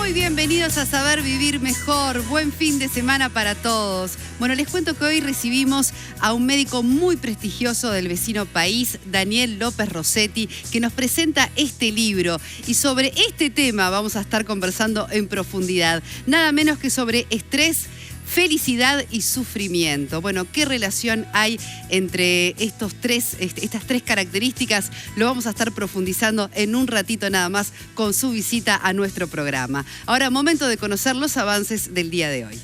Muy bienvenidos a Saber Vivir Mejor. Buen fin de semana para todos. Bueno, les cuento que hoy recibimos a un médico muy prestigioso del vecino país, Daniel López Rossetti, que nos presenta este libro. Y sobre este tema vamos a estar conversando en profundidad. Nada menos que sobre estrés, felicidad y sufrimiento. Bueno, ¿qué relación hay entre estas tres características? Lo vamos a estar profundizando en un ratito nada más con su visita a nuestro programa. Ahora, momento de conocer los avances del día de hoy.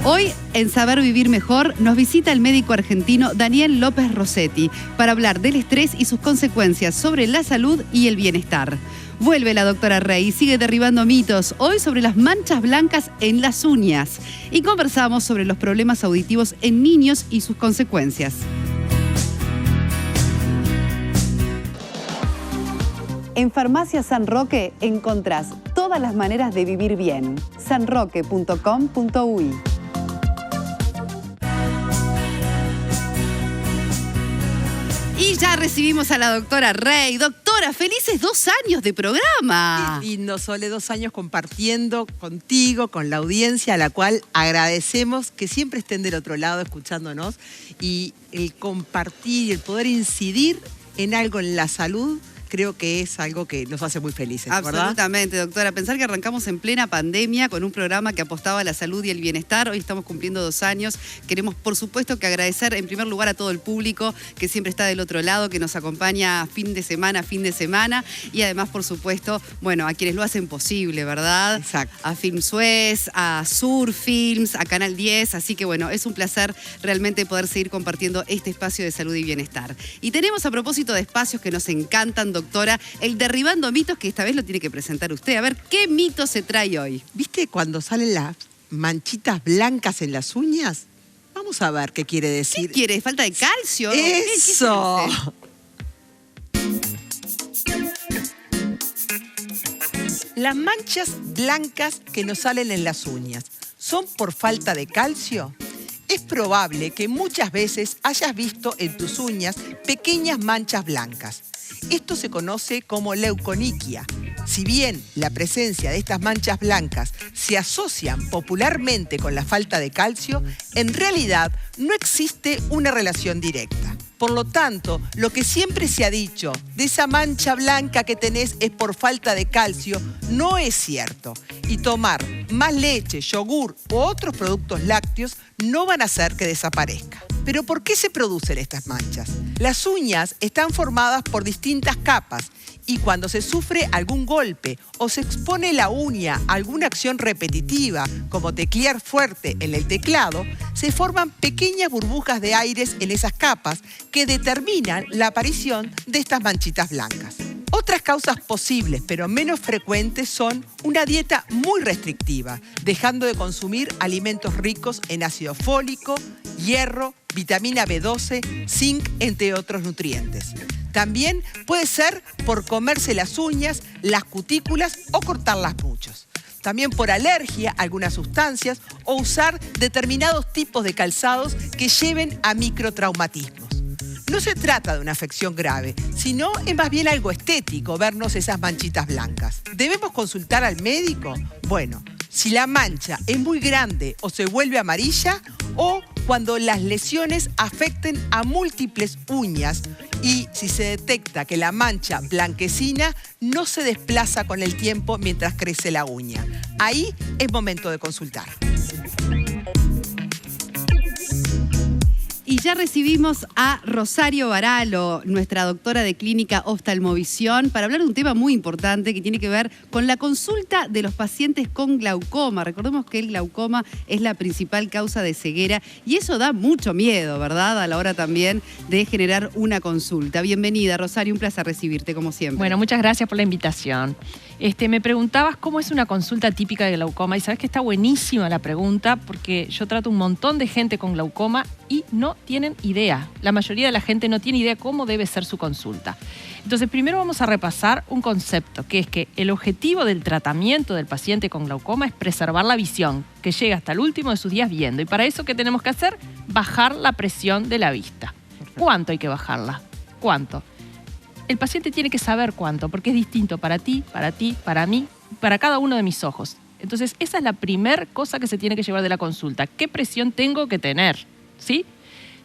Hoy, en Saber Vivir Mejor, nos visita el médico argentino Daniel López Rossetti para hablar del estrés y sus consecuencias sobre la salud y el bienestar. Vuelve la doctora Rey y sigue derribando mitos, hoy sobre las manchas blancas en las uñas. Y conversamos sobre los problemas auditivos en niños y sus consecuencias. En Farmacia San Roque encontrás todas las maneras de vivir bien. sanroque.com.uy. Y ya recibimos a la doctora Rey. Doctora, felices 2 años de programa. Qué lindo, Sole, 2 años compartiendo contigo, con la audiencia, a la cual agradecemos que siempre estén del otro lado escuchándonos. Y el compartir y el poder incidir en algo en la salud, creo que es algo que nos hace muy felices, ¿verdad? Absolutamente, doctora. Pensar que arrancamos en plena pandemia con un programa que apostaba a la salud y el bienestar. Hoy estamos cumpliendo 2 años. Queremos, por supuesto, que agradecer en primer lugar a todo el público que siempre está del otro lado, que nos acompaña fin de semana. Y además, por supuesto, bueno, a quienes lo hacen posible, ¿verdad? Exacto. A Film Suez, a Sur Films, a Canal 10. Así que, bueno, es un placer realmente poder seguir compartiendo este espacio de salud y bienestar. Y tenemos, a propósito de espacios que nos encantan, doctora, el Derribando Mitos, que esta vez lo tiene que presentar usted. A ver, ¿qué mito se trae hoy? ¿Viste cuando salen las manchitas blancas en las uñas? Vamos a ver qué quiere decir. ¿Qué quiere? ¿Falta de calcio? ¡Eso! Las manchas blancas que nos salen en las uñas, ¿son por falta de calcio? Es probable que muchas veces hayas visto en tus uñas pequeñas manchas blancas. Esto se conoce como leuconiquia. Si bien la presencia de estas manchas blancas se asocian popularmente con la falta de calcio, en realidad no existe una relación directa. Por lo tanto, lo que siempre se ha dicho de esa mancha blanca que tenés es por falta de calcio, no es cierto. Y tomar más leche, yogur u otros productos lácteos no van a hacer que desaparezca. ¿Pero por qué se producen estas manchas? Las uñas están formadas por distintas capas y cuando se sufre algún golpe o se expone la uña a alguna acción repetitiva, como teclear fuerte en el teclado, se forman pequeñas burbujas de aire en esas capas que determinan la aparición de estas manchitas blancas. Otras causas posibles, pero menos frecuentes, son una dieta muy restrictiva, dejando de consumir alimentos ricos en ácido fólico, hierro, vitamina B12, zinc, entre otros nutrientes. También puede ser por comerse las uñas, las cutículas o cortarlas muchos. También por alergia a algunas sustancias o usar determinados tipos de calzados que lleven a microtraumatismos. No se trata de una afección grave, sino es más bien algo estético vernos esas manchitas blancas. ¿Debemos consultar al médico? Bueno, si la mancha es muy grande o se vuelve amarilla, o cuando las lesiones afecten a múltiples uñas y si se detecta que la mancha blanquecina no se desplaza con el tiempo mientras crece la uña. Ahí es momento de consultar. Y ya recibimos a Rosario Varalo, nuestra doctora de clínica oftalmovisión, para hablar de un tema muy importante que tiene que ver con la consulta de los pacientes con glaucoma. Recordemos que el glaucoma es la principal causa de ceguera y eso da mucho miedo, ¿verdad? A la hora también de generar una consulta. Bienvenida, Rosario, un placer recibirte como siempre. Bueno, muchas gracias por la invitación. Me preguntabas cómo es una consulta típica de glaucoma y sabes que está buenísima la pregunta porque yo trato un montón de gente con glaucoma y no tienen idea. La mayoría de la gente no tiene idea cómo debe ser su consulta. Entonces, primero vamos a repasar un concepto, que es que el objetivo del tratamiento del paciente con glaucoma es preservar la visión, que llega hasta el último de sus días viendo. Y para eso, ¿qué tenemos que hacer? Bajar la presión de la vista. ¿Cuánto hay que bajarla? ¿Cuánto? el paciente tiene que saber cuánto, porque es distinto para ti, para mí, para cada uno de mis ojos. Entonces, esa es la primera cosa que se tiene que llevar de la consulta. ¿Qué presión tengo que tener? ¿Sí?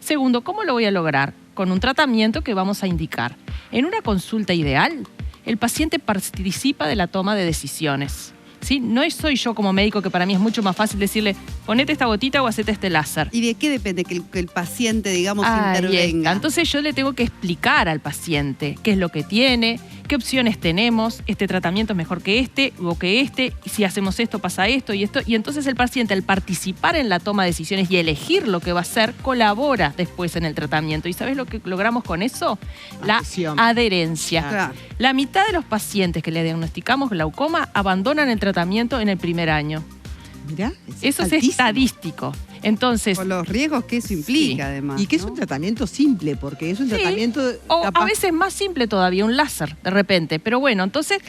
Segundo, ¿cómo lo voy a lograr? Con un tratamiento que vamos a indicar. En una consulta ideal, el paciente participa de la toma de decisiones. ¿Sí? No soy yo como médico, que para mí es mucho más fácil decirle, ponete esta gotita o hacete este láser. ¿Y de qué depende que el paciente, digamos, intervenga? Entonces yo le tengo que explicar al paciente qué es lo que tiene, qué opciones tenemos, este tratamiento es mejor que este o que este, y si hacemos esto pasa esto y esto. Y entonces el paciente, al participar en la toma de decisiones y elegir lo que va a hacer, colabora después en el tratamiento. ¿Y sabes lo que logramos con eso? La adherencia. Claro. La mitad de los pacientes que le diagnosticamos glaucoma abandonan el tratamiento en el primer año. Mirá, Eso es estadístico. Entonces, con los riesgos que eso implica, además. Y que es ¿no? un tratamiento simple, porque es un tratamiento... O a veces más simple todavía, un láser, de repente. Pero bueno, entonces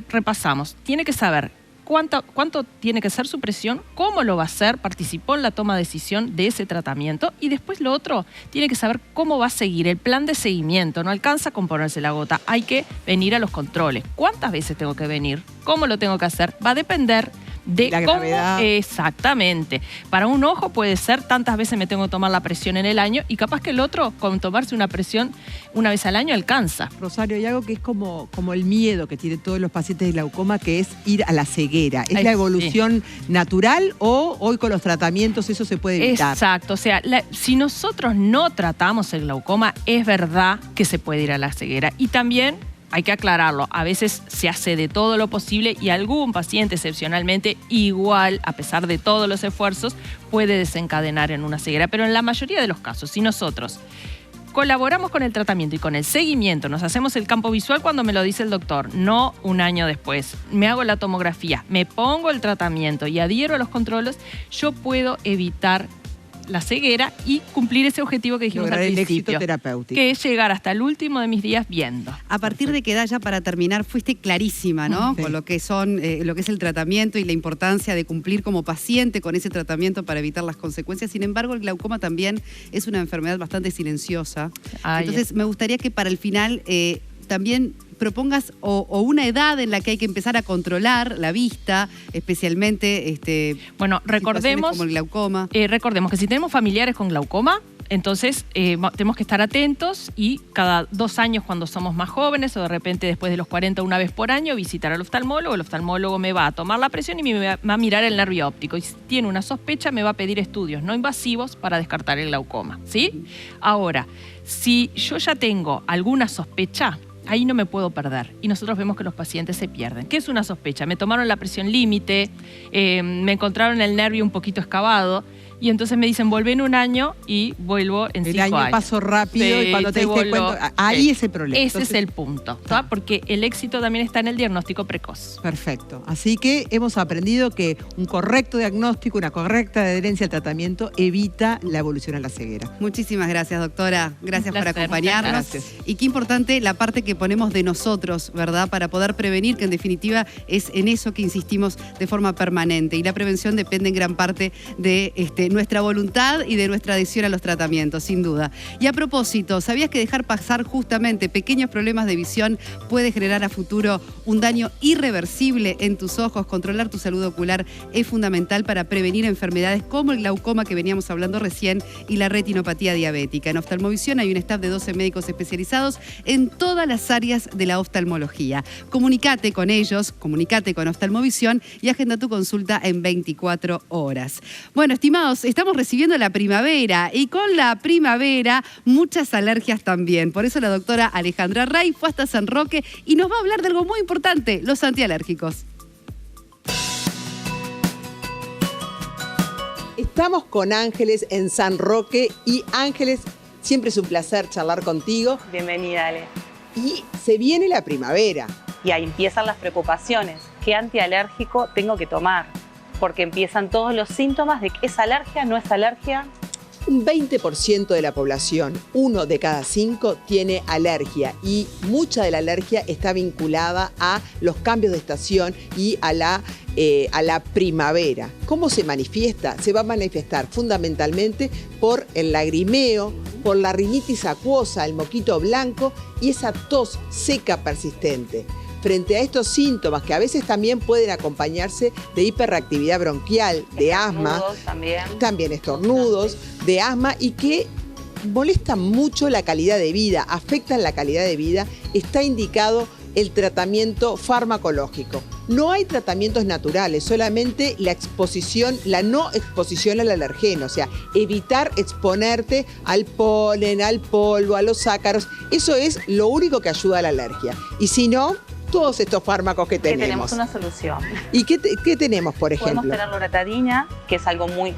repasamos. Tiene que saber cuánto tiene que ser su presión, cómo lo va a hacer, participó en la toma de decisión de ese tratamiento, y después lo otro, tiene que saber cómo va a seguir, el plan de seguimiento. No alcanza con ponerse la gota, hay que venir a los controles. ¿Cuántas veces tengo que venir? ¿Cómo lo tengo que hacer? Va a depender de la gravedad. Exactamente. Para un ojo puede ser tantas veces me tengo que tomar la presión en el año, y capaz que el otro, con tomarse una presión una vez al año, alcanza. Rosario, hay algo que es como el miedo que tienen todos los pacientes de glaucoma, que es ir a la ceguera. ¿Es la evolución natural o hoy con los tratamientos eso se puede evitar? Exacto. O sea, si nosotros no tratamos el glaucoma, es verdad que se puede ir a la ceguera. Y también hay que aclararlo, a veces se hace de todo lo posible y algún paciente excepcionalmente igual, a pesar de todos los esfuerzos, puede desencadenar en una ceguera. Pero en la mayoría de los casos, si nosotros colaboramos con el tratamiento y con el seguimiento, nos hacemos el campo visual cuando me lo dice el doctor, no un año después, me hago la tomografía, me pongo el tratamiento y adhiero a los controles, yo puedo evitar la ceguera y cumplir ese objetivo que dijimos al principio, el éxito terapéutico, que es llegar hasta el último de mis días viendo. A partir de qué edad, ya para terminar, fuiste clarísima, ¿no? Sí. Con lo que es el tratamiento y la importancia de cumplir como paciente con ese tratamiento para evitar las consecuencias. Sin embargo, el glaucoma también es una enfermedad bastante silenciosa. Entonces, me gustaría que para el final también propongas o una edad en la que hay que empezar a controlar la vista, especialmente bueno, recordemos como el glaucoma. Recordemos que si tenemos familiares con glaucoma, entonces tenemos que estar atentos y cada 2 años, cuando somos más jóvenes, o de repente después de los 40, una vez por año, visitar al oftalmólogo. El oftalmólogo me va a tomar la presión y me va a mirar el nervio óptico. Y si tiene una sospecha, me va a pedir estudios no invasivos para descartar el glaucoma, ¿sí? Ahora, si yo ya tengo alguna sospecha, ahí no me puedo perder. Y nosotros vemos que los pacientes se pierden. ¿Qué es una sospecha? Me tomaron la presión límite, me encontraron el nervio un poquito excavado, y entonces me dicen, volvé en un año y vuelvo en 5 años. El año pasó rápido y cuando te diste cuenta, ahí es el problema. Ese es el punto, ¿tá? Porque el éxito también está en el diagnóstico precoz. Perfecto. Así que hemos aprendido que un correcto diagnóstico, una correcta adherencia al tratamiento evita la evolución a la ceguera. Muchísimas gracias, doctora. Gracias por acompañarnos. Gracias. Y qué importante la parte que ponemos de nosotros, ¿verdad? Para poder prevenir, que en definitiva es en eso que insistimos de forma permanente. Y la prevención depende en gran parte de nuestra voluntad y de nuestra adhesión a los tratamientos, sin duda. Y a propósito, ¿sabías que dejar pasar justamente pequeños problemas de visión puede generar a futuro un daño irreversible en tus ojos? Controlar tu salud ocular es fundamental para prevenir enfermedades como el glaucoma, que veníamos hablando recién, y la retinopatía diabética. En Oftalmovisión hay un staff de 12 médicos especializados en todas las áreas de la oftalmología. Comunicate con ellos, comunicate con Oftalmovisión y agenda tu consulta en 24 horas. Bueno, estimados, estamos recibiendo la primavera, y con la primavera muchas alergias también. Por eso la doctora Alejandra Ray fue hasta San Roque y nos va a hablar de algo muy importante, los antialérgicos. Estamos con Ángeles en San Roque, y Ángeles, siempre es un placer charlar contigo. Bienvenida, Ale. Y se viene la primavera. Y ahí empiezan las preocupaciones. ¿Qué antialérgico tengo que tomar? Porque empiezan todos los síntomas de que es alergia, no es alergia. Un 20% de la población, 1 de cada 5, tiene alergia y mucha de la alergia está vinculada a los cambios de estación y a la primavera. ¿Cómo se manifiesta? Se va a manifestar fundamentalmente por el lagrimeo, por la rinitis acuosa, el moquito blanco y esa tos seca persistente. Frente a estos síntomas, que a veces también pueden acompañarse de hiperreactividad bronquial, de asma, también estornudos, de asma, y que molestan mucho la calidad de vida, afectan la calidad de vida, está indicado el tratamiento farmacológico. No hay tratamientos naturales, solamente la exposición, la no exposición al alergeno, o sea, evitar exponerte al polen, al polvo, a los ácaros. Eso es lo único que ayuda a la alergia. Y si no, todos estos fármacos que tenemos. Tenemos una solución. ¿Y qué tenemos, por ejemplo? Podemos tener loratadina, que es algo muy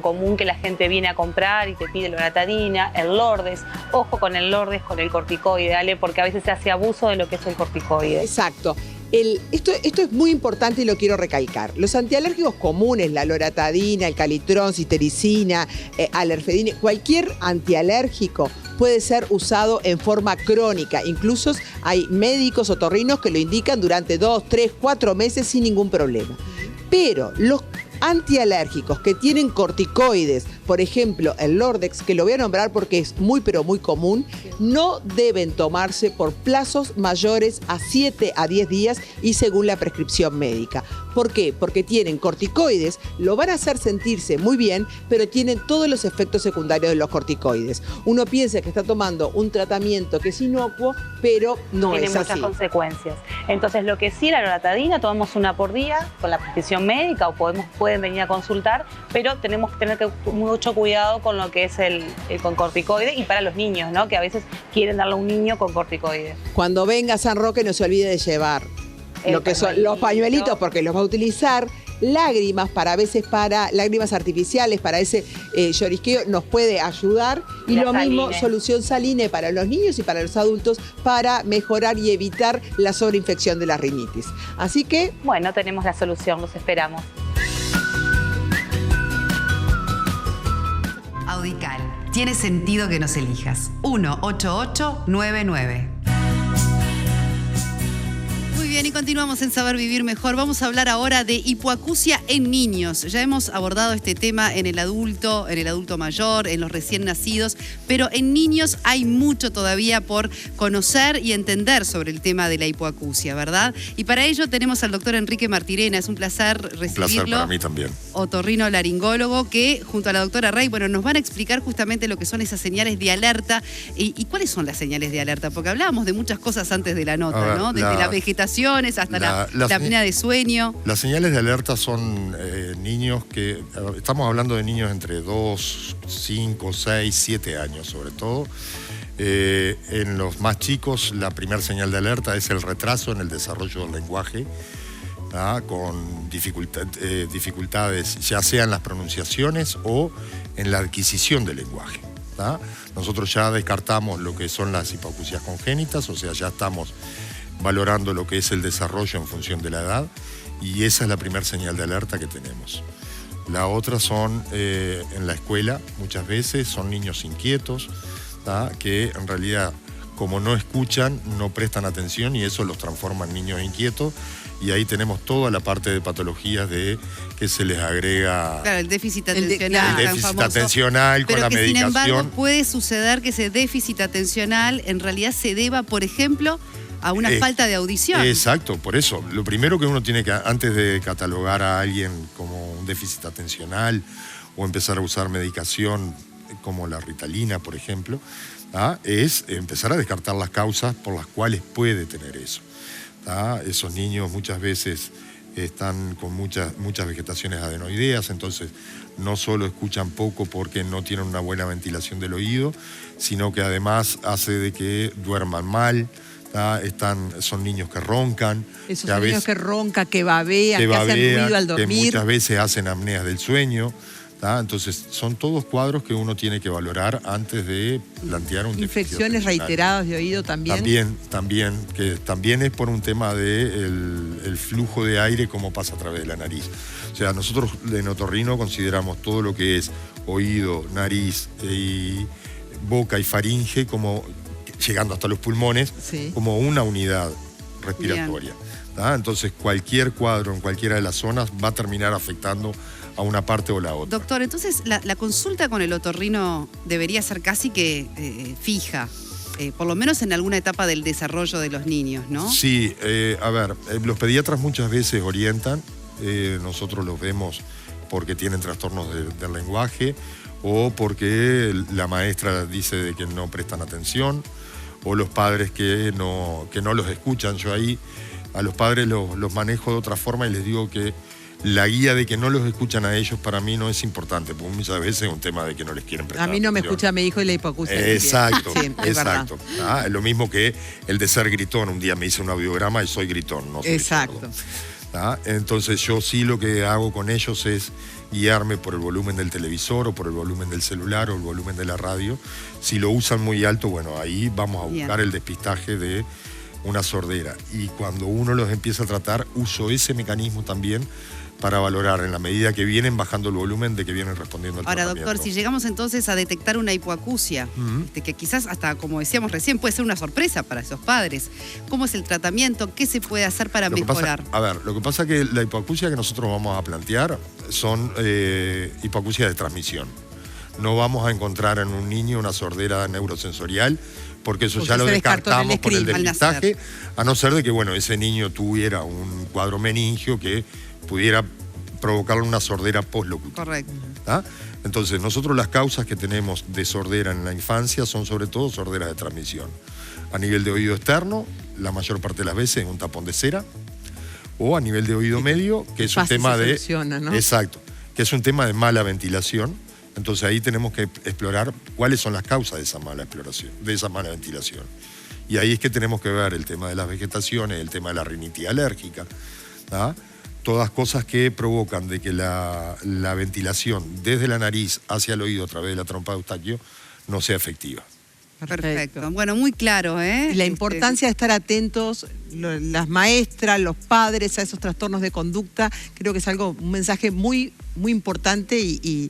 común que la gente viene a comprar y te pide loratadina, el Lordes. Ojo con el Lordes, con el corticoide, ¿vale? Porque a veces se hace abuso de lo que es el corticoide. Exacto. Esto es muy importante y lo quiero recalcar. Los antialérgicos comunes, la loratadina, el calitrón, cistericina, alerfedina, cualquier antialérgico puede ser usado en forma crónica. Incluso hay médicos otorrinos que lo indican durante 2, 3, 4 meses sin ningún problema. Pero los antialérgicos que tienen corticoides, por ejemplo el Lordex, que lo voy a nombrar porque es muy pero muy común, no deben tomarse por plazos mayores a 7 a 10 días y según la prescripción médica. ¿Por qué? Porque tienen corticoides, lo van a hacer sentirse muy bien, pero tienen todos los efectos secundarios de los corticoides. Uno piensa que está tomando un tratamiento que es inocuo, pero no es así. Tiene muchas consecuencias. Entonces, lo que sí, la loratadina, tomamos una por día con la prescripción médica o pueden venir a consultar, pero tenemos que tener mucho cuidado con lo que es el con corticoide y para los niños, ¿no? Que a veces quieren darle a un niño con corticoide. Cuando venga a San Roque no se olvide de llevar lo que son los pañuelitos, porque los va a utilizar. Lágrimas, lágrimas artificiales para ese llorisqueo nos puede ayudar. Y lo mismo, solución saline para los niños y para los adultos para mejorar y evitar la sobreinfección de la rinitis. Así que... Bueno, tenemos la solución, los esperamos. Audical. Tiene sentido que nos elijas. 18899. Muy bien, y continuamos en Saber Vivir Mejor. Vamos a hablar ahora de hipoacusia en niños. Ya hemos abordado este tema en el adulto mayor, en los recién nacidos, pero en niños hay mucho todavía por conocer y entender sobre el tema de la hipoacusia, ¿verdad? Y para ello tenemos al doctor Enrique Martirena. Es un placer recibirlo. Un placer para mí también. Otorrinolaringólogo, que junto a la doctora Rey, nos van a explicar justamente lo que son esas señales de alerta. ¿Y cuáles son las señales de alerta? Porque hablábamos de muchas cosas antes de la nota, ¿no? Desde la vegetación hasta la apnea de sueño. Las señales de alerta son niños que, estamos hablando de niños entre 2, 5, 6, 7 años sobre todo. En los más chicos, la primera señal de alerta es el retraso en el desarrollo del lenguaje, con dificultades ya sea en las pronunciaciones o en la adquisición del lenguaje. Nosotros ya descartamos lo que son las hipoacusias congénitas, o sea, ya estamos valorando lo que es el desarrollo en función de la edad, y esa es la primera señal de alerta que tenemos. La otra son en la escuela, muchas veces son niños inquietos, que en realidad, como no escuchan, no prestan atención y eso los transforma en niños inquietos, y ahí tenemos toda la parte de patologías de que se les agrega... Claro, el déficit atencional. El déficit atencional con la medicación. Sin embargo, puede suceder que ese déficit atencional en realidad se deba, por ejemplo, a una falta de audición. Exacto, por eso. Lo primero que uno tiene que, antes de catalogar a alguien como un déficit atencional o empezar a usar medicación como la Ritalina, por ejemplo, es empezar a descartar las causas por las cuales puede tener eso. Esos niños muchas veces están con muchas vegetaciones adenoideas, entonces no solo escuchan poco porque no tienen una buena ventilación del oído, sino que además hace de que duerman mal. Son niños que roncan. Esos niños que roncan, que babean, que hacen ruido al dormir. Que muchas veces hacen apneas del sueño. Entonces, son todos cuadros que uno tiene que valorar antes de plantear un ¿Infecciones reiteradas de oído también? También, que también es por un tema de el flujo de aire, cómo pasa a través de la nariz. O sea, nosotros en otorrino consideramos todo lo que es oído, nariz y boca y faringe, como llegando hasta los pulmones, sí, como una unidad respiratoria. Entonces, cualquier cuadro en cualquiera de las zonas va a terminar afectando a una parte o la otra. Doctor, entonces la consulta con el otorrino debería ser casi que fija, por lo menos en alguna etapa del desarrollo de los niños, ¿no? Sí, a ver, los pediatras muchas veces orientan, nosotros los vemos porque tienen trastornos del lenguaje o porque la maestra dice de que no prestan atención o los padres que no los escuchan. Yo ahí a los padres los manejo de otra forma y les digo que la guía de que no los escuchan a ellos para mí no es importante, porque muchas veces es un tema de que no les quieren prestar atención. A mí no me escucha mi hijo y la hipoacusia. Exacto, sí, exacto. Es lo mismo que el de ser gritón. Un día me hice un audiograma y soy gritón, no soy exacto. sordo. Entonces yo sí lo que hago con ellos es guiarme por el volumen del televisor o por el volumen del celular o el volumen de la radio. Si lo usan muy alto, bueno, ahí vamos a buscar el despistaje de una sordera. Y cuando uno los empieza a tratar, uso ese mecanismo también para valorar en la medida que vienen bajando el volumen de que vienen respondiendo al tratamiento. Ahora, doctor, si llegamos entonces a detectar una hipoacusia, que quizás hasta, como decíamos recién, puede ser una sorpresa para esos padres, ¿cómo es el tratamiento? ¿Qué se puede hacer para mejorar? Lo que pasa es que la hipoacusia que nosotros vamos a plantear son hipoacusias de transmisión. No vamos a encontrar en un niño una sordera neurosensorial, porque eso ya lo descartamos por el despistaje, a no ser de que, bueno, ese niño tuviera un cuadro meningio que pudiera provocarle una sordera postlocutiva. Correcto. Entonces, nosotros las causas que tenemos de sordera en la infancia son sobre todo sorderas de transmisión. A nivel de oído externo, la mayor parte de las veces es un tapón de cera, o a nivel de oído medio, que es un tema de... ¿no? Exacto, que es un tema de mala ventilación. Entonces ahí tenemos que explorar cuáles son las causas de esa mala exploración, de esa mala ventilación. Y ahí es que tenemos que ver el tema de las vegetaciones, el tema de la rinitis alérgica, todas cosas que provocan de que la ventilación desde la nariz hacia el oído a través de la trompa de Eustaquio no sea efectiva. Perfecto. Bueno, muy claro, ¿eh? Y la importancia de estar atentos, las maestras, los padres, a esos trastornos de conducta, creo que es un mensaje muy, muy importante y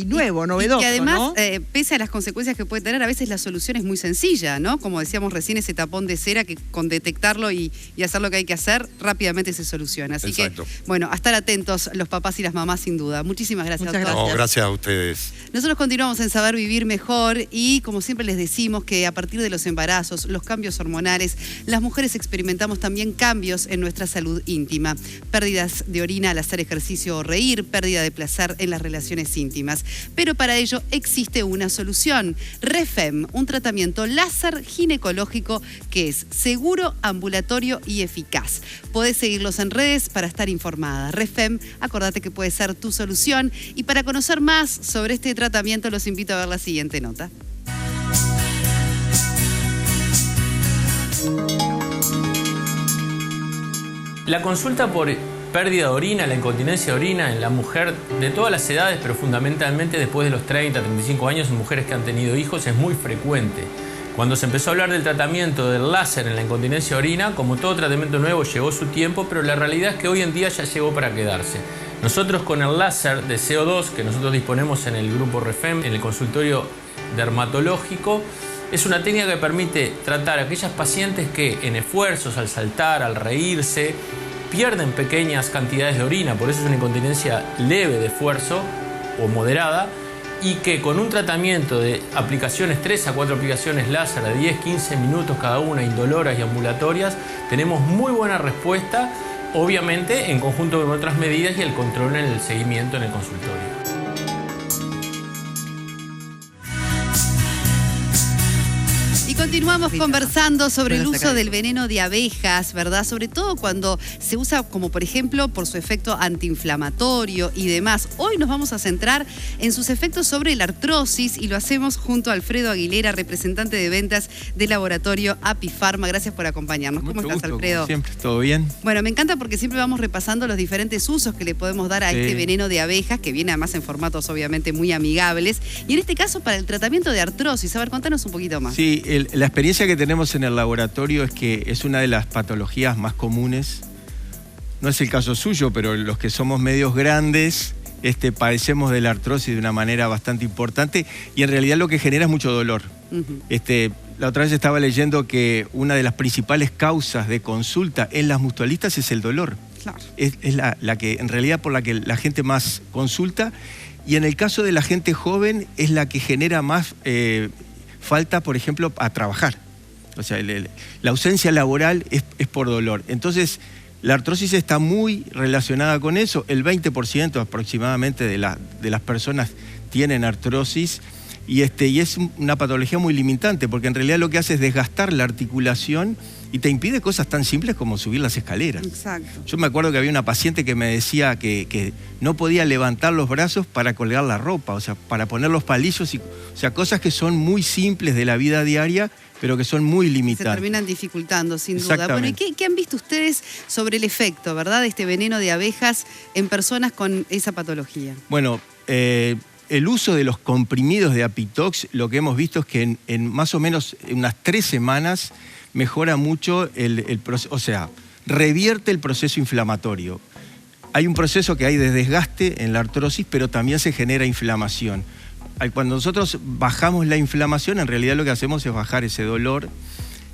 nuevo, novedoso, y que además, ¿no? Pese a las consecuencias que puede tener, a veces la solución es muy sencilla, ¿no? Como decíamos recién, ese tapón de cera que con detectarlo y hacer lo que hay que hacer, rápidamente se soluciona. Así Exacto. que, bueno, a estar atentos los papás y las mamás, sin duda. Muchísimas gracias, Muchas doctor. gracias. No, gracias a ustedes. Nosotros continuamos en Saber Vivir Mejor y, como siempre les decimos, que a partir de los embarazos, los cambios hormonales, las mujeres experimentamos también cambios en nuestra salud íntima. Pérdidas de orina al hacer ejercicio o reír, pérdida de placer en las relaciones íntimas. Pero para ello existe una solución. Refem, un tratamiento láser ginecológico que es seguro, ambulatorio y eficaz. Podés seguirlos en redes para estar informada. Refem, acordate que puede ser tu solución. Y para conocer más sobre este tratamiento, los invito a ver la siguiente nota. La consulta por pérdida de orina, la incontinencia de orina en la mujer de todas las edades, pero fundamentalmente después de los 30, 35 años, en mujeres que han tenido hijos, es muy frecuente. Cuando se empezó a hablar del tratamiento del láser en la incontinencia de orina, como todo tratamiento nuevo, llevó su tiempo, pero la realidad es que hoy en día ya llegó para quedarse. Nosotros con el láser de CO2, que nosotros disponemos en el grupo Refem, en el consultorio dermatológico, es una técnica que permite tratar a aquellas pacientes que en esfuerzos, al saltar, al reírse, pierden pequeñas cantidades de orina, por eso es una incontinencia leve de esfuerzo o moderada, y que con un tratamiento de aplicaciones, 3 a 4 aplicaciones láser de 10-15 minutos cada una, indoloras y ambulatorias, tenemos muy buena respuesta, obviamente en conjunto con otras medidas y el control en el seguimiento en el consultorio. Continuamos conversando sobre el Bueno, uso del veneno de abejas, ¿verdad? Sobre todo cuando se usa como, por ejemplo, por su efecto antiinflamatorio y demás. Hoy nos vamos a centrar en sus efectos sobre la artrosis y lo hacemos junto a Alfredo Aguilera, representante de ventas del laboratorio Apifarma. Gracias por acompañarnos. ¿Cómo estás, Alfredo? Como siempre, ¿todo bien? Bueno, me encanta porque siempre vamos repasando los diferentes usos que le podemos dar a este veneno de abejas, que viene además en formatos obviamente muy amigables. Y en este caso para el tratamiento de artrosis. A ver, contanos un poquito más. Sí, la experiencia que tenemos en el laboratorio es que es una de las patologías más comunes. No es el caso suyo, pero los que somos medios grandes padecemos de la artrosis de una manera bastante importante y en realidad lo que genera es mucho dolor. La otra vez estaba leyendo que una de las principales causas de consulta en las mutualistas es el dolor. Claro. Es la que en realidad por la que la gente más consulta y en el caso de la gente joven es la que genera más falta, por ejemplo, a trabajar. O sea, la ausencia laboral es por dolor. Entonces, la artrosis está muy relacionada con eso. El 20% aproximadamente de las personas tienen artrosis y es una patología muy limitante porque en realidad lo que hace es desgastar la articulación y te impide cosas tan simples como subir las escaleras. Exacto. Yo me acuerdo que había una paciente que me decía que no podía levantar los brazos para colgar la ropa, o sea, para poner los palillos, o sea, cosas que son muy simples de la vida diaria, pero que son muy limitantes. Se terminan dificultando, sin duda. Bueno, ¿y qué han visto ustedes sobre el efecto, verdad, de este veneno de abejas en personas con esa patología? Bueno, el uso de los comprimidos de Apitox, lo que hemos visto es que en más o menos unas 3 semanas mejora mucho el proceso, o sea, revierte el proceso inflamatorio. Hay un proceso que hay de desgaste en la artrosis, pero también se genera inflamación. Cuando nosotros bajamos la inflamación, en realidad lo que hacemos es bajar ese dolor.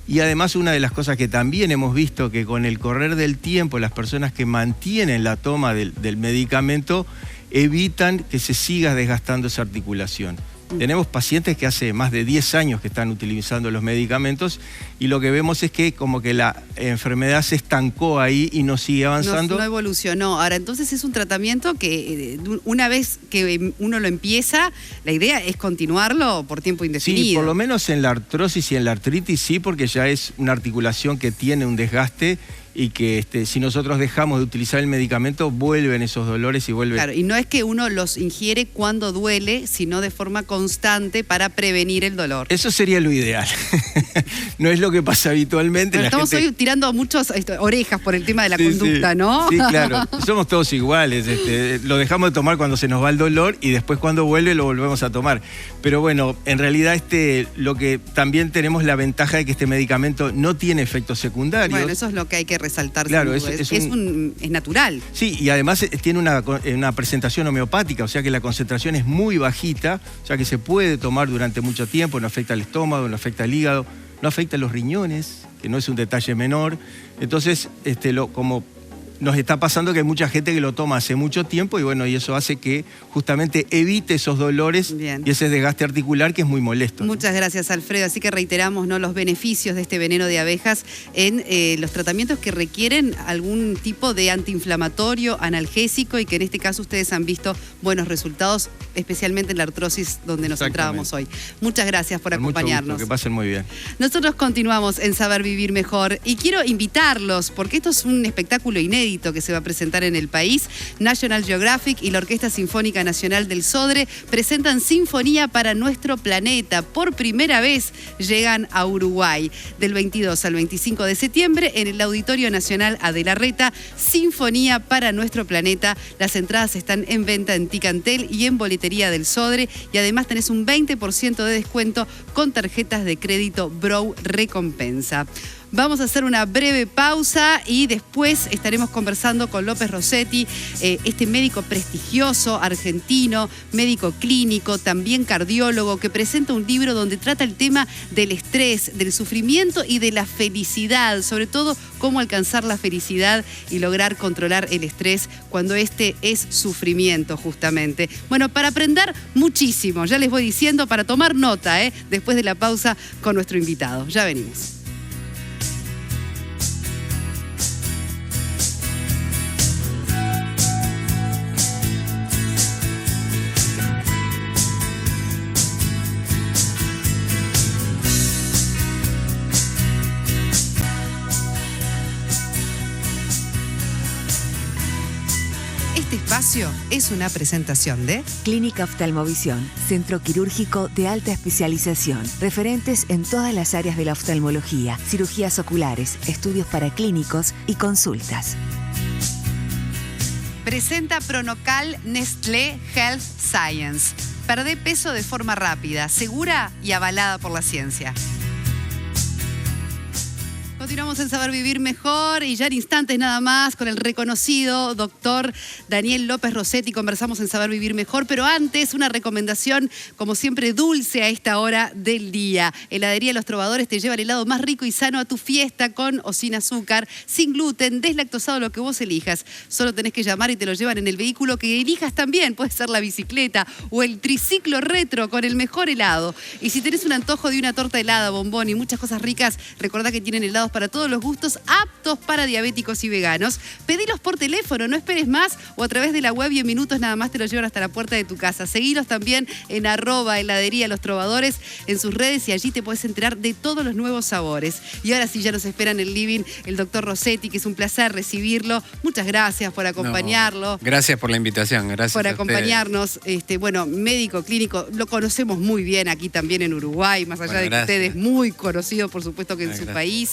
Y además una de las cosas que también hemos visto que con el correr del tiempo, las personas que mantienen la toma del medicamento evitan que se siga desgastando esa articulación. Tenemos pacientes que hace más de 10 años que están utilizando los medicamentos y lo que vemos es que como que la enfermedad se estancó ahí y no sigue avanzando. No evolucionó. Ahora, entonces es un tratamiento que una vez que uno lo empieza, la idea es continuarlo por tiempo indefinido. Sí, por lo menos en la artrosis y en la artritis sí, porque ya es una articulación que tiene un desgaste y que si nosotros dejamos de utilizar el medicamento, vuelven esos dolores y vuelven... Claro, y no es que uno los ingiere cuando duele, sino de forma constante para prevenir el dolor. Eso sería lo ideal. No es lo que pasa habitualmente. Pero estamos hoy tirando muchas orejas por el tema de la conducta, ¿no? Sí, claro. Somos todos iguales. Lo dejamos de tomar cuando se nos va el dolor y después cuando vuelve lo volvemos a tomar. Pero bueno, en realidad lo que también tenemos la ventaja de que este medicamento no tiene efectos secundarios. Bueno, eso es lo que hay que resaltar. Claro, es natural. Sí, y además tiene una presentación homeopática, o sea que la concentración es muy bajita, o sea que se puede tomar durante mucho tiempo, no afecta al estómago, no afecta al hígado, no afecta a los riñones, que no es un detalle menor. Entonces, como nos está pasando que hay mucha gente que lo toma hace mucho tiempo y bueno, y eso hace que justamente evite esos dolores. Bien. Y ese desgaste articular que es muy molesto. Muchas gracias, Alfredo. Así que reiteramos, ¿no?, los beneficios de este veneno de abejas en los tratamientos que requieren algún tipo de antiinflamatorio, analgésico y que en este caso ustedes han visto buenos resultados, especialmente en la artrosis donde nos centrábamos hoy. Muchas gracias por acompañarnos. Mucho gusto, que pasen muy bien. Nosotros continuamos en Saber Vivir Mejor y quiero invitarlos porque esto es un espectáculo inédito que se va a presentar en el país. National Geographic y la Orquesta Sinfónica Nacional del Sodre presentan Sinfonía para Nuestro Planeta. Por primera vez llegan a Uruguay. Del 22 al 25 de septiembre en el Auditorio Nacional Adelarreta, Sinfonía para Nuestro Planeta. Las entradas están en venta en Ticantel y en Boletería del Sodre y además tenés un 20% de descuento con tarjetas de crédito Brow Recompensa. Vamos a hacer una breve pausa y después estaremos conversando con López Rossetti, este médico prestigioso argentino, médico clínico, también cardiólogo, que presenta un libro donde trata el tema del estrés, del sufrimiento y de la felicidad, sobre todo cómo alcanzar la felicidad y lograr controlar el estrés cuando este es sufrimiento justamente. Bueno, para aprender muchísimo, ya les voy diciendo, para tomar nota, después de la pausa con nuestro invitado. Ya venimos. espacio es una presentación de Clínica Oftalmovisión, centro quirúrgico de alta especialización. Referentes en todas las áreas de la oftalmología, cirugías oculares, estudios paraclínicos y consultas. Presenta Pronocal Nestlé Health Science. Perdé peso de forma rápida, segura y avalada por la ciencia. Continuamos en Saber Vivir Mejor y ya en instantes nada más con el reconocido doctor Daniel López Rossetti conversamos en Saber Vivir Mejor, pero antes una recomendación como siempre dulce a esta hora del día. Heladería Los Trovadores te lleva el helado más rico y sano a tu fiesta con o sin azúcar, sin gluten, deslactosado, lo que vos elijas. Solo tenés que llamar y te lo llevan en el vehículo que elijas también. Puede ser la bicicleta o el triciclo retro con el mejor helado. Y si tenés un antojo de una torta helada, bombón y muchas cosas ricas, recordá que tienen helados para todos los gustos, aptos para diabéticos y veganos. Pedilos por teléfono, no esperes más, o a través de la web y en minutos nada más te los llevan hasta la puerta de tu casa. Seguilos también en @heladería Los Trovadores en sus redes y allí te puedes enterar de todos los nuevos sabores. Y ahora sí, ya nos espera en el living el doctor Rossetti, que es un placer recibirlo. Muchas gracias por acompañarlo. Gracias por la invitación, gracias por a acompañarnos. Bueno, médico clínico, lo conocemos muy bien aquí también en Uruguay, más allá de que usted es muy conocido, por supuesto, que en su país.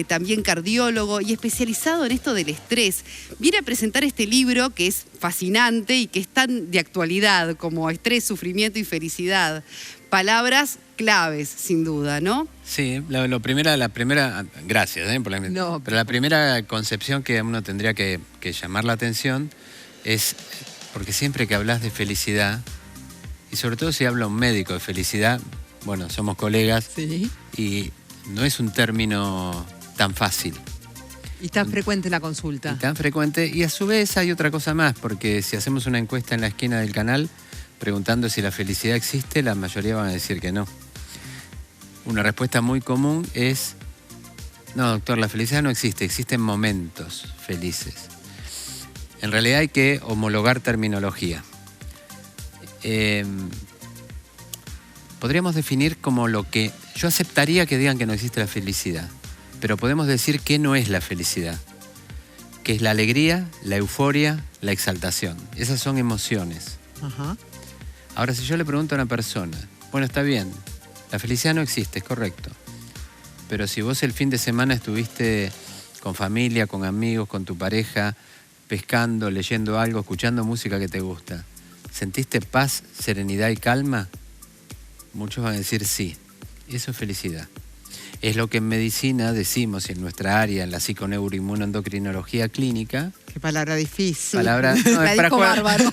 También cardiólogo y especializado en esto del estrés. Viene a presentar este libro que es fascinante y que es tan de actualidad como estrés, sufrimiento y felicidad. Palabras claves, sin duda, ¿no? Sí, la primera, gracias por la invitación. Pero la primera concepción que uno tendría que llamar la atención es, porque siempre que hablas de felicidad, y sobre todo si habla un médico de felicidad, bueno, somos colegas, Sí. y no es un término tan fácil. Y tan frecuente en la consulta. Y tan frecuente. Y a su vez hay otra cosa más, porque si hacemos una encuesta en la esquina del canal preguntando si la felicidad existe, la mayoría van a decir que no. Una respuesta muy común es: no, doctor, la felicidad no existe, existen momentos felices. En realidad hay que homologar terminología. Podríamos definir como lo que... Yo aceptaría que digan que no existe la felicidad, pero podemos decir que no es la felicidad, que es la alegría, la euforia, la exaltación. Esas son emociones. Ajá. Ahora, si yo le pregunto a una persona, bueno, está bien, la felicidad no existe, es correcto, pero si vos el fin de semana estuviste con familia, con amigos, con tu pareja, pescando, leyendo algo, escuchando música que te gusta, ¿sentiste paz, serenidad y calma? Muchos van a decir sí. Eso es felicidad. Es lo que en medicina decimos, y en nuestra área, en la psiconeuroinmunoendocrinología clínica. Qué palabra difícil. Palabra, no, es para jugar, bárbaro.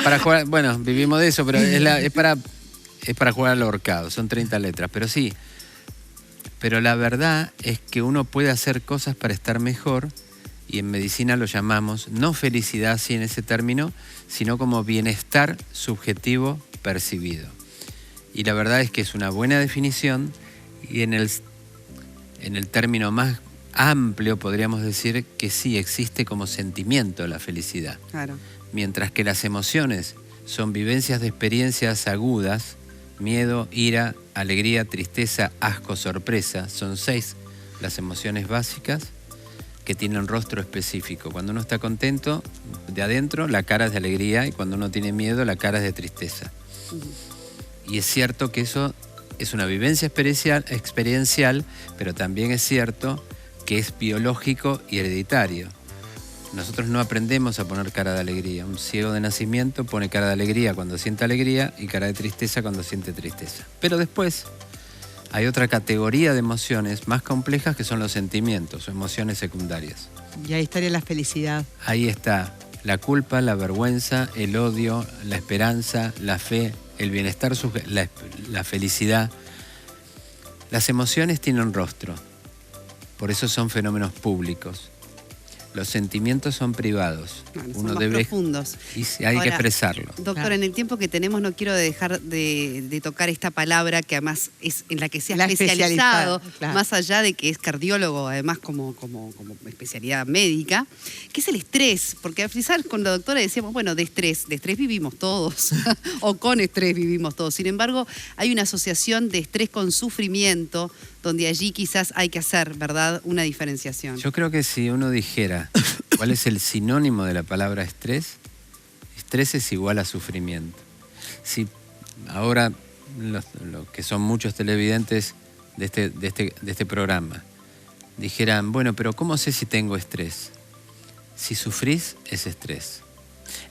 para jugar, bueno, vivimos de eso, pero es para jugar al ahorcado, son 30 letras, pero sí. Pero la verdad es que uno puede hacer cosas para estar mejor, y en medicina lo llamamos, no felicidad así en ese término, sino como bienestar subjetivo percibido. Y la verdad es que es una buena definición, y en el término más amplio podríamos decir que sí existe como sentimiento la felicidad. Claro. Mientras que las emociones son vivencias de experiencias agudas, miedo, ira, alegría, tristeza, asco, sorpresa, son 6 las emociones básicas que tienen un rostro específico. Cuando uno está contento, de adentro la cara es de alegría, y cuando uno tiene miedo la cara es de tristeza. Y es cierto que eso es una vivencia experiencial, pero también es cierto que es biológico y hereditario. Nosotros no aprendemos a poner cara de alegría. Un ciego de nacimiento pone cara de alegría cuando siente alegría y cara de tristeza cuando siente tristeza. Pero después hay otra categoría de emociones más complejas que son los sentimientos o emociones secundarias. Y ahí estaría la felicidad. Ahí está la culpa, la vergüenza, el odio, la esperanza, la fe, el bienestar, la felicidad. Las emociones tienen rostro, por eso son fenómenos públicos. Los sentimientos son privados. Bueno, Uno son más debe profundos. y hay que expresarlo. Doctor, Claro. en el tiempo que tenemos no quiero dejar de tocar esta palabra que además es en la que se ha La especializado, especializada, claro. más allá de que es cardiólogo, además como especialidad médica, que es el estrés. Porque al final con la doctora decíamos, bueno, de estrés vivimos todos, o con estrés vivimos todos. Sin embargo, hay una asociación de estrés con sufrimiento, donde allí quizás hay que hacer, ¿verdad?, una diferenciación. Yo creo que si uno dijera cuál es el sinónimo de la palabra estrés, Estrés es igual a sufrimiento. Si ahora los que son muchos televidentes de este programa dijeran, bueno, pero ¿cómo sé si tengo estrés? Si sufrís, es estrés.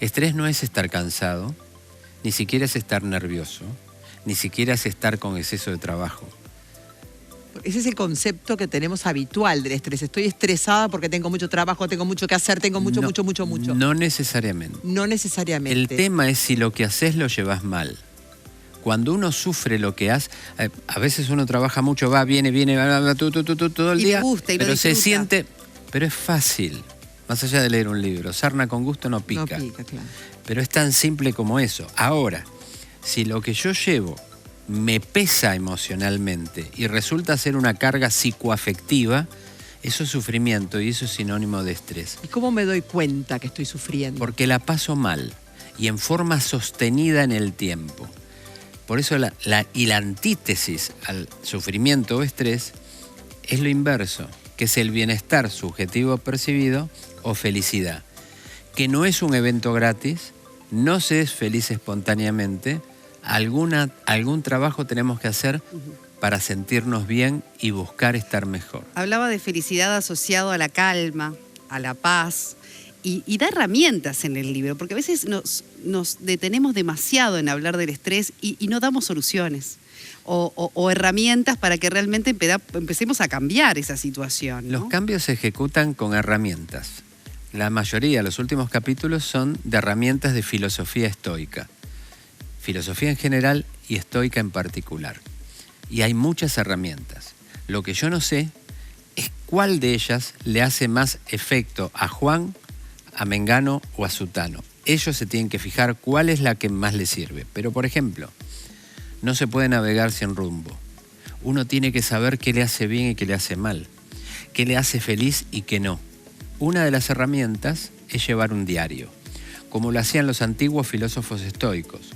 Estrés no es estar cansado, ni siquiera es estar nervioso, ni siquiera es estar con exceso de trabajo. Ese es el concepto que tenemos habitual del estrés. Estoy estresada porque tengo mucho trabajo, tengo mucho que hacer, tengo mucho. No necesariamente. No necesariamente. El tema es si lo que haces lo llevas mal. Cuando uno sufre lo que hace, a veces uno trabaja mucho, viene, todo el día, pero se siente, pero es fácil, más allá de leer un libro. Sarna con gusto no pica. No pica, claro. Pero es tan simple como eso. Ahora, si lo que yo llevo me pesa emocionalmente y resulta ser una carga psicoafectiva, eso es sufrimiento y eso es sinónimo de estrés. ¿Y cómo me doy cuenta que estoy sufriendo? Porque la paso mal y en forma sostenida en el tiempo. Por eso la antítesis al sufrimiento o estrés es lo inverso, que es el bienestar subjetivo percibido o felicidad, que no es un evento gratis, no se es feliz espontáneamente, algún trabajo tenemos que hacer para sentirnos bien y buscar estar mejor. Hablaba de felicidad asociado a la calma, a la paz, y da herramientas en el libro, porque a veces nos detenemos demasiado en hablar del estrés y no damos soluciones o herramientas para que realmente empecemos a cambiar esa situación, ¿no? Los cambios se ejecutan con herramientas. La mayoría, los últimos capítulos son de herramientas de filosofía estoica. Filosofía en general y estoica en particular. Y hay muchas herramientas. Lo que yo no sé es cuál de ellas le hace más efecto a Juan, a Mengano o a Sutano. Ellos se tienen que fijar cuál es la que más les sirve. Pero, por ejemplo, no se puede navegar sin rumbo. Uno tiene que saber qué le hace bien y qué le hace mal, qué le hace feliz y qué no. Una de las herramientas es llevar un diario, como lo hacían los antiguos filósofos estoicos.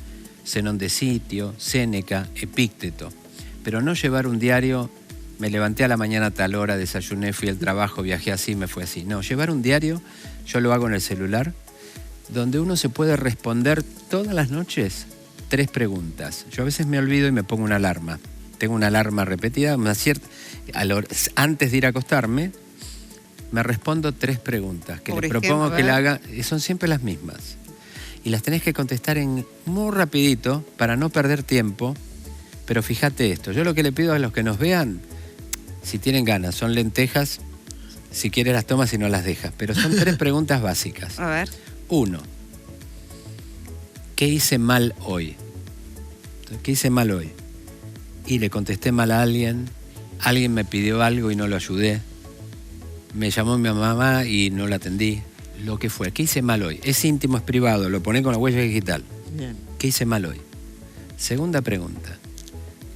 Zenón de Sitio, Séneca, Epícteto. Pero no llevar un diario, me levanté a la mañana a tal hora, desayuné, fui al trabajo, viajé así, me fue así. No, llevar un diario, yo lo hago en el celular, donde uno se puede responder todas las noches 3 preguntas. Yo a veces me olvido y me pongo una alarma. Tengo una alarma repetida, antes de ir a acostarme, me respondo 3 preguntas que les propongo que la haga, y son siempre las mismas. Y las tenés que contestar muy rapidito para no perder tiempo. Pero fíjate esto, yo lo que le pido a los que nos vean, si tienen ganas, son lentejas, si quieres las tomas y no las dejas. Pero son 3 preguntas básicas. A ver. 1. ¿Qué hice mal hoy? ¿Qué hice mal hoy? Y le contesté mal a alguien me pidió algo y no lo ayudé, me llamó mi mamá y no la atendí. Lo que fue, ¿qué hice mal hoy? Es íntimo, es privado, lo poné con la huella digital. Bien. ¿Qué hice mal hoy? Segunda pregunta,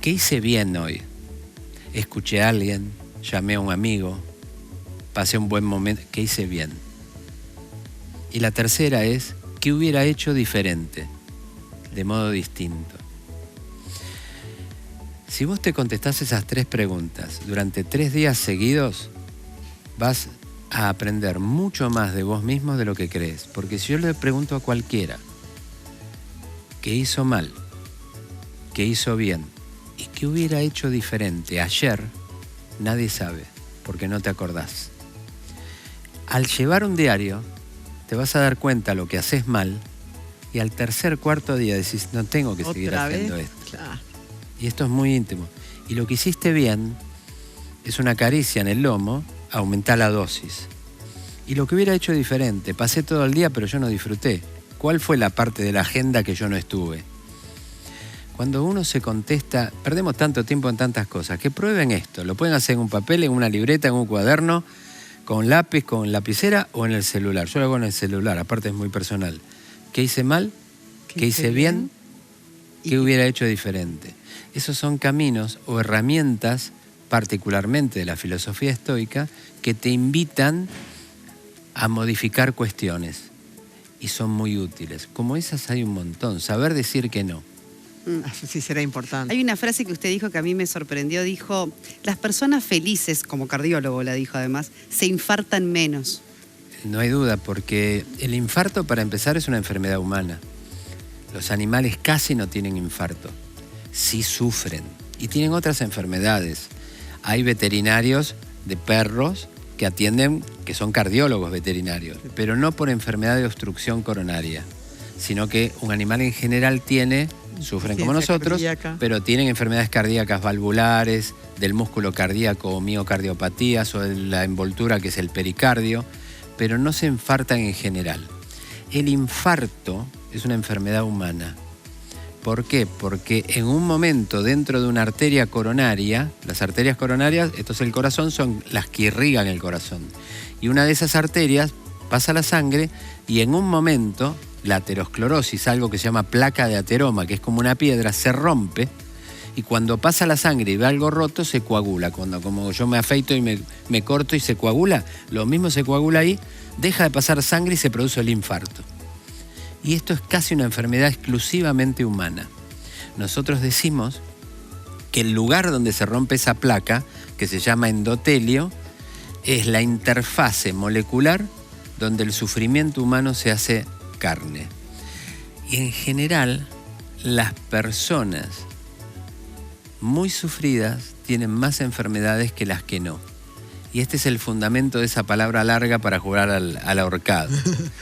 ¿qué hice bien hoy? Escuché a alguien, llamé a un amigo, pasé un buen momento, ¿qué hice bien? Y la tercera es, ¿qué hubiera hecho diferente? De modo distinto. Si vos te contestás esas 3 preguntas durante 3 días seguidos, vas a aprender mucho más de vos mismo de lo que crees. Porque si yo le pregunto a cualquiera qué hizo mal, qué hizo bien y qué hubiera hecho diferente ayer, nadie sabe, porque no te acordás. Al llevar un diario, te vas a dar cuenta lo que haces mal y al tercer, cuarto día decís, no tengo que seguir haciendo esto. Claro. Y esto es muy íntimo. Y lo que hiciste bien es una caricia en el lomo, aumentar la dosis. Y lo que hubiera hecho diferente, pasé todo el día pero yo no disfruté. ¿Cuál fue la parte de la agenda que yo no estuve? Cuando uno se contesta, perdemos tanto tiempo en tantas cosas, que prueben esto. Lo pueden hacer en un papel, en una libreta, en un cuaderno, con lápiz, con lapicera o en el celular. Yo lo hago en el celular, aparte es muy personal. ¿Qué hice mal? ¿Qué hice bien? ¿Qué hubiera hecho diferente? Esos son caminos o herramientas, particularmente de la filosofía estoica, que te invitan a modificar cuestiones y son muy útiles. Como esas hay un montón. Saber decir que no. Sí, será importante. Hay una frase que usted dijo que a mí me sorprendió. Dijo, las personas felices, como cardiólogo la dijo además, se infartan menos. No hay duda, porque el infarto, para empezar, es una enfermedad humana. Los animales casi no tienen infarto, sí sufren y tienen otras enfermedades. Hay veterinarios de perros que atienden, que son cardiólogos veterinarios, pero no por enfermedad de obstrucción coronaria, sino que un animal en general sufren como nosotros, pero tienen enfermedades cardíacas valvulares, del músculo cardíaco o miocardiopatías o de la envoltura que es el pericardio, pero no se infartan en general. El infarto es una enfermedad humana. ¿Por qué? Porque en un momento dentro de una arteria coronaria, las arterias coronarias, esto es el corazón, son las que irrigan el corazón. Y una de esas arterias pasa la sangre y en un momento la aterosclerosis, algo que se llama placa de ateroma, que es como una piedra, se rompe y cuando pasa la sangre y ve algo roto, se coagula. Cuando como yo me afeito y me corto y se coagula, lo mismo se coagula ahí, deja de pasar sangre y se produce el infarto. Y esto es casi una enfermedad exclusivamente humana. Nosotros decimos que el lugar donde se rompe esa placa, que se llama endotelio, es la interfase molecular donde el sufrimiento humano se hace carne. Y en general, las personas muy sufridas tienen más enfermedades que las que no. Y este es el fundamento de esa palabra larga para jugar al ahorcado.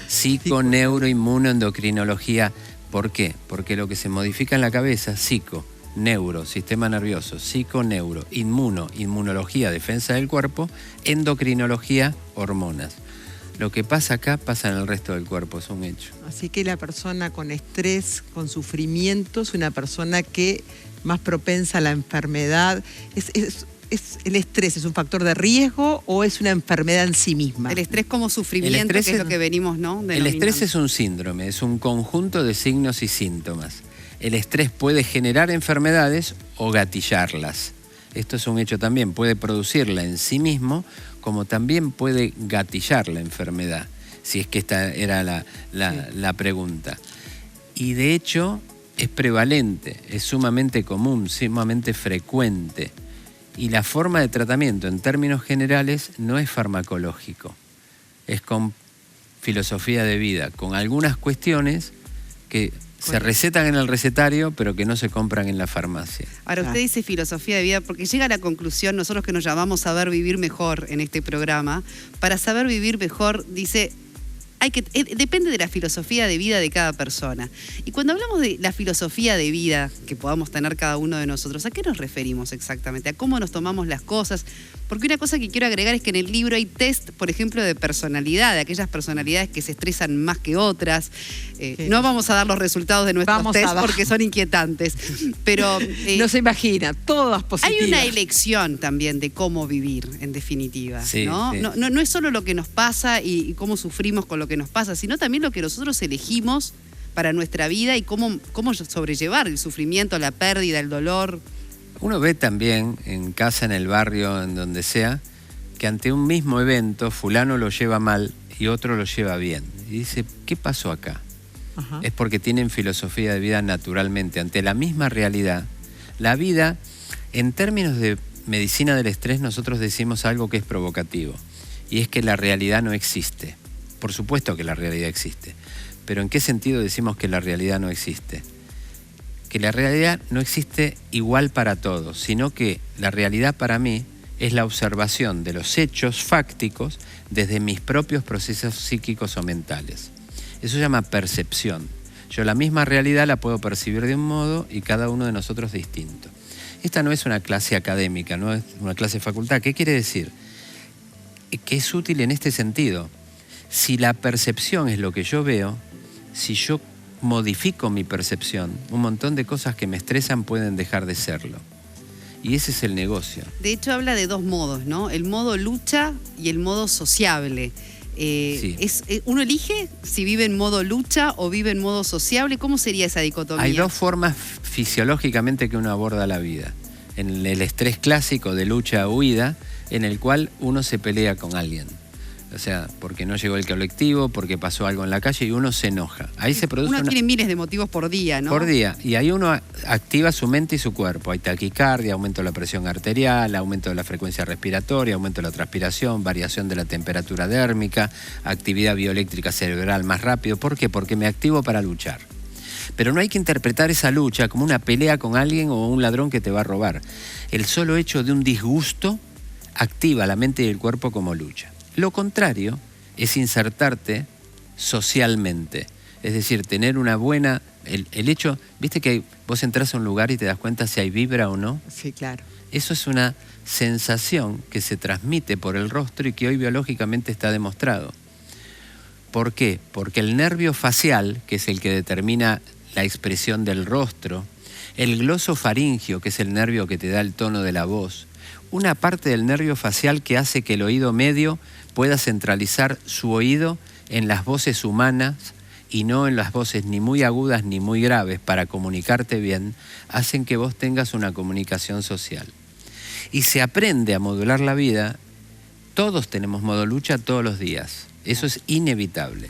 Psico, neuro, inmuno, endocrinología. ¿Por qué? Porque lo que se modifica en la cabeza, psico, neuro, sistema nervioso, psico, neuro, inmuno, inmunología, defensa del cuerpo, endocrinología, hormonas. Lo que pasa acá pasa en el resto del cuerpo, es un hecho. Así que la persona con estrés, con sufrimiento, es una persona que más propensa a la enfermedad. ¿El estrés es un factor de riesgo o es una enfermedad en sí misma? El estrés como sufrimiento, que es lo que venimos, ¿no? El estrés es un síndrome, es un conjunto de signos y síntomas. El estrés puede generar enfermedades o gatillarlas. Esto es un hecho también, puede producirla en sí mismo, como también puede gatillar la enfermedad, si es que esta era la pregunta. Y de hecho es prevalente, es sumamente común, sumamente frecuente. Y la forma de tratamiento en términos generales no es farmacológico, es con filosofía de vida, con algunas cuestiones que se recetan en el recetario, pero que no se compran en la farmacia. Ahora, usted dice filosofía de vida porque llega a la conclusión, nosotros que nos llamamos Saber Vivir Mejor en este programa, para saber vivir mejor, dice, depende de la filosofía de vida de cada persona. Y cuando hablamos de la filosofía de vida que podamos tener cada uno de nosotros, ¿a qué nos referimos exactamente? ¿A cómo nos tomamos las cosas? Porque una cosa que quiero agregar es que en el libro hay test, por ejemplo, de personalidad, de aquellas personalidades que se estresan más que otras. No vamos a dar los resultados de nuestros test porque son inquietantes. Pero no se imagina, todas positivas. Hay una elección también de cómo vivir, en definitiva. Sí, ¿no? Sí. No es solo lo que nos pasa y cómo sufrimos con lo que nos pasa, sino también lo que nosotros elegimos para nuestra vida y cómo sobrellevar el sufrimiento, la pérdida, el dolor. Uno ve también en casa, en el barrio, en donde sea, que ante un mismo evento fulano lo lleva mal y otro lo lleva bien. Y dice, ¿qué pasó acá? Ajá. Es porque tienen filosofía de vida naturalmente. Ante la misma realidad, la vida, en términos de medicina del estrés, nosotros decimos algo que es provocativo. Y es que la realidad no existe. Por supuesto que la realidad existe. Pero ¿en qué sentido decimos que la realidad no existe? Que la realidad no existe igual para todos, sino que la realidad para mí es la observación de los hechos fácticos desde mis propios procesos psíquicos o mentales. Eso se llama percepción. Yo la misma realidad la puedo percibir de un modo y cada uno de nosotros distinto. Esta no es una clase académica, no es una clase de facultad. ¿Qué quiere decir? Que es útil en este sentido. Si la percepción es lo que yo veo, si yo modifico mi percepción, un montón de cosas que me estresan pueden dejar de serlo. Y ese es el negocio. De hecho, habla de dos modos, ¿no? El modo lucha y el modo sociable. Sí. ¿Uno elige si vive en modo lucha o vive en modo sociable? ¿Cómo sería esa dicotomía? Hay dos formas fisiológicamente que uno aborda la vida. En el estrés clásico de lucha o huida, en el cual uno se pelea con alguien. O sea, porque no llegó el colectivo, porque pasó algo en la calle y uno se enoja. Ahí se produce Uno tiene miles de motivos por día, ¿no? Por día. Y ahí uno activa su mente y su cuerpo. Hay taquicardia, aumento de la presión arterial, aumento de la frecuencia respiratoria, aumento de la transpiración, variación de la temperatura dérmica, actividad bioeléctrica cerebral más rápido. ¿Por qué? Porque me activo para luchar. Pero no hay que interpretar esa lucha como una pelea con alguien o un ladrón que te va a robar. El solo hecho de un disgusto activa la mente y el cuerpo como lucha. Lo contrario es insertarte socialmente. Es decir, tener una buena... El hecho, viste que vos entras a un lugar y te das cuenta si hay vibra o no. Sí, claro. Eso es una sensación que se transmite por el rostro y que hoy biológicamente está demostrado. ¿Por qué? Porque el nervio facial, que es el que determina la expresión del rostro, el glosofaringio, que es el nervio que te da el tono de la voz, una parte del nervio facial que hace que el oído medio pueda centralizar su oído en las voces humanas y no en las voces ni muy agudas ni muy graves para comunicarte bien, hacen que vos tengas una comunicación social. Y se aprende a modular la vida. Todos tenemos modo lucha todos los días. Eso es inevitable.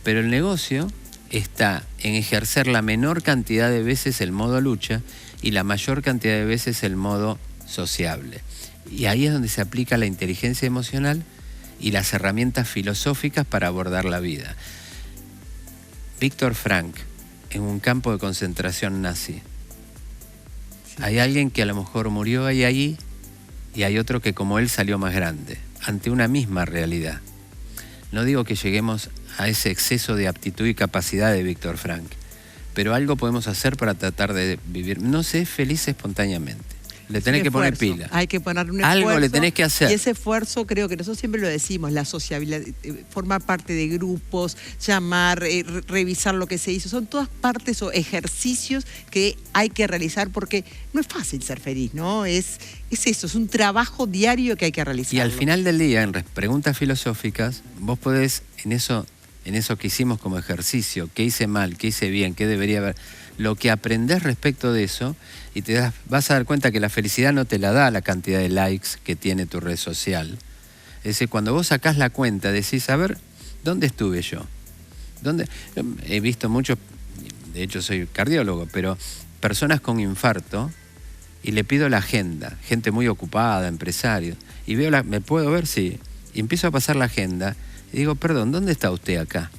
Pero el negocio está en ejercer la menor cantidad de veces el modo lucha y la mayor cantidad de veces el modo sociable. Y ahí es donde se aplica la inteligencia emocional y las herramientas filosóficas para abordar la vida. Víctor Frank, en un campo de concentración nazi. Hay alguien que a lo mejor murió ahí y hay otro que como él salió más grande, ante una misma realidad. No digo que lleguemos a ese exceso de aptitud y capacidad de Víctor Frank, pero algo podemos hacer para tratar de vivir. No sé, feliz espontáneamente. Le tenés que poner pila. Hay que poner un esfuerzo. Algo le tenés que hacer. Y ese esfuerzo, creo que nosotros siempre lo decimos, la sociabilidad, formar parte de grupos, llamar, revisar lo que se hizo, son todas partes o ejercicios que hay que realizar porque no es fácil ser feliz, ¿no? Es eso, es un trabajo diario que hay que realizar. Y al final del día, en preguntas filosóficas, vos podés, en eso que hicimos como ejercicio, qué hice mal, qué hice bien, qué debería haber, lo que aprendés respecto de eso, y vas a dar cuenta que la felicidad no te la da la cantidad de likes que tiene tu red social. Es decir, cuando vos sacás la cuenta, decís, a ver, ¿dónde estuve yo? He visto muchos, de hecho soy cardiólogo, pero personas con infarto, y le pido la agenda, gente muy ocupada, empresarios, y veo ¿me puedo ver? Sí. Y empiezo a pasar la agenda, y digo, perdón, ¿dónde está usted acá?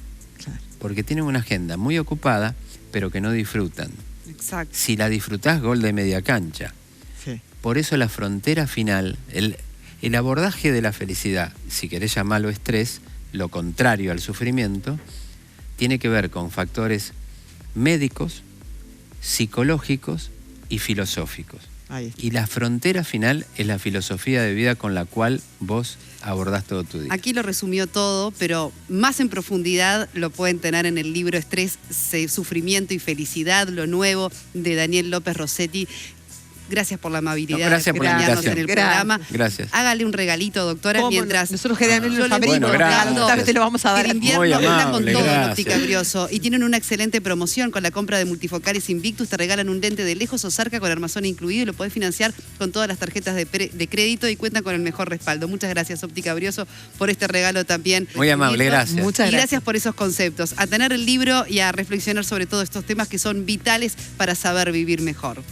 Claro. Porque tienen una agenda muy ocupada, pero que no disfrutan. Exacto. Si la disfrutás, gol de media cancha. Sí. Por eso la frontera final, el abordaje de la felicidad, si querés llamarlo estrés, lo contrario al sufrimiento, tiene que ver con factores médicos, psicológicos y filosóficos. Ahí está. Y la frontera final es la filosofía de vida con la cual vos abordás todo tu día. Aquí lo resumió todo, pero más en profundidad lo pueden tener en el libro Estrés, Sufrimiento y Felicidad, lo nuevo de Daniel López Rossetti. Gracias por la amabilidad gracias de por la acompañarnos invitación. en el programa. Gracias. Hágale un regalito, doctora, ¿Cómo? mientras Nosotros generalmente yo los le brindo Bueno, gracias. te lo vamos a dar. el invierno Muy anda con amable, todo en gracias. Óptica Brioso. Y tienen una excelente promoción con la compra de multifocales Invictus. Te regalan un lente de lejos o cerca con armazón incluido y lo podés financiar con todas las tarjetas de crédito y cuentan con el mejor respaldo. Muchas gracias, Óptica Brioso, por este regalo también. Muy amable, Lindo. gracias. Muchas Y gracias. gracias por esos conceptos. A tener el libro y a reflexionar sobre todos estos temas que son vitales para saber vivir mejor.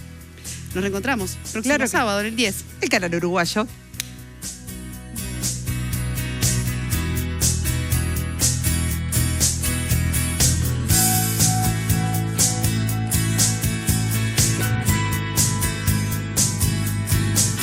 Nos reencontramos próximo Claro que- sábado, el 10. El canal uruguayo.